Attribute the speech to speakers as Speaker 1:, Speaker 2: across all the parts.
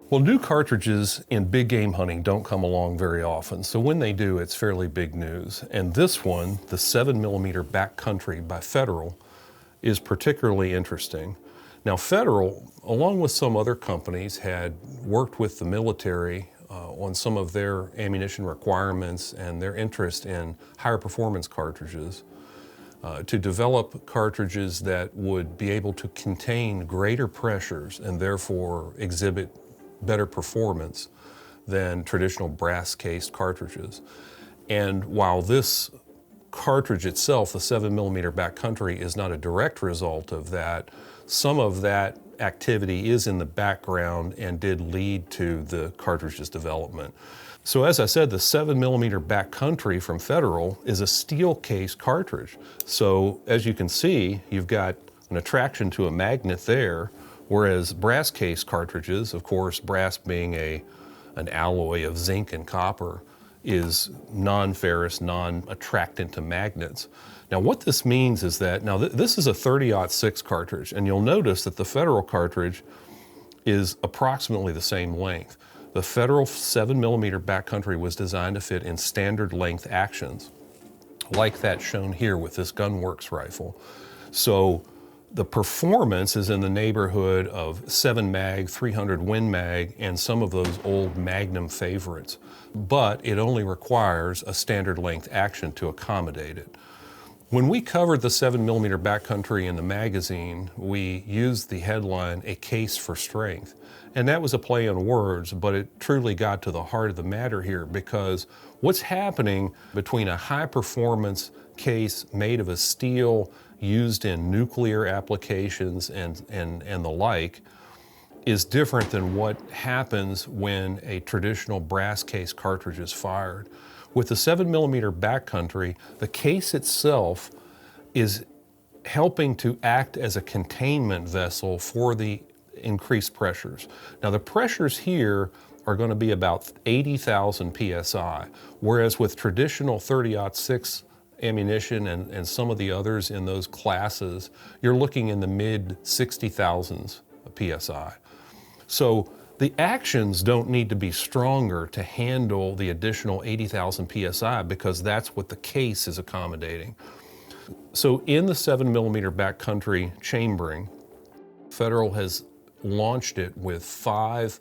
Speaker 1: Well, new cartridges in big game hunting don't come along very often, so when they do, it's fairly big news. And this one, the 7mm Backcountry by Federal, is particularly interesting. Now, Federal, along with some other companies, had worked with the military on some of their ammunition requirements and their interest in higher performance cartridges to develop cartridges that would be able to contain greater pressures and therefore exhibit better performance than traditional brass-cased cartridges. And while this cartridge itself, the 7mm Backcountry, is not a direct result of that, some of that activity is in the background and did lead to the cartridge's development. So as I said, the 7mm Backcountry from Federal is a steel case cartridge. So as you can see, you've got an attraction to a magnet there, whereas brass case cartridges, of course, brass being an alloy of zinc and copper, is non-ferrous, non-attractant to magnets. Now what this means is that, now this is a 30-06 cartridge, and you'll notice that the Federal cartridge is approximately the same length. The Federal 7mm Backcountry was designed to fit in standard length actions, like that shown here with this Gunworks rifle. So the performance is in the neighborhood of 7 mag, 300 Win Mag, and some of those old Magnum favorites. But it only requires a standard length action to accommodate it. When we covered the 7mm Backcountry in the magazine, we used the headline, "A Case for Strength." And that was a play on words, but it truly got to the heart of the matter here, because what's happening between a high performance case made of a steel used in nuclear applications and the like is different than what happens when a traditional brass case cartridge is fired. With the 7mm Backcountry, the case itself is helping to act as a containment vessel for the increased pressures. Now the pressures here are going to be about 80,000 psi, whereas with traditional 30-06 ammunition and some of the others in those classes, you're looking in the mid 60,000s psi. So the actions don't need to be stronger to handle the additional 80,000 psi, because that's what the case is accommodating. So in the 7mm Backcountry chambering, Federal has launched it with 5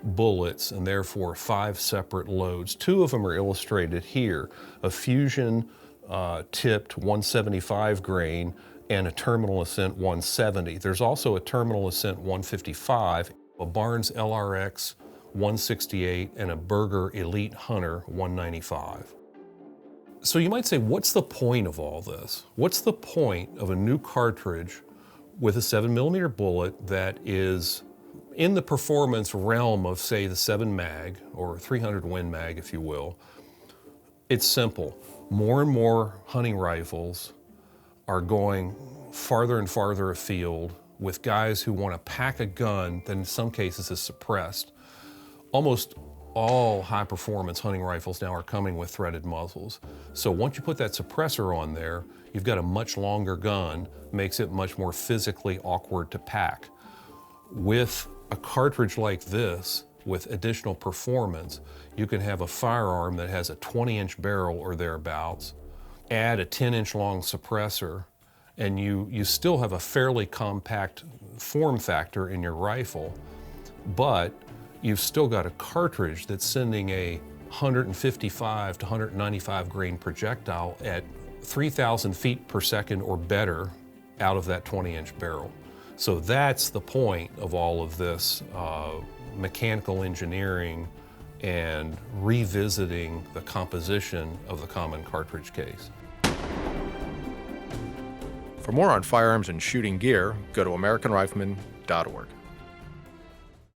Speaker 1: bullets and therefore 5 separate loads. 2 of them are illustrated here, a Fusion tipped 175 grain and a Terminal Ascent 170. There's also a Terminal Ascent 155, a Barnes LRX 168, and a Berger Elite Hunter 195. So you might say, what's the point of all this? What's the point of a new cartridge with a 7mm bullet that is in the performance realm of, say, the 7 mag or 300 Win Mag, if you will? It's simple. More and more hunting rifles are going farther and farther afield with guys who want to pack a gun that in some cases is suppressed. Almost all high-performance hunting rifles now are coming with threaded muzzles. So once you put that suppressor on there, you've got a much longer gun, makes it much more physically awkward to pack. With a cartridge like this, with additional performance, you can have a firearm that has a 20-inch barrel or thereabouts, add a 10-inch long suppressor, and you still have a fairly compact form factor in your rifle, but you've still got a cartridge that's sending a 155 to 195 grain projectile at 3,000 feet per second or better out of that 20-inch barrel. So that's the point of all of this mechanical engineering and revisiting the composition of the common cartridge case.
Speaker 2: For more on firearms and shooting gear, go to AmericanRifleman.org.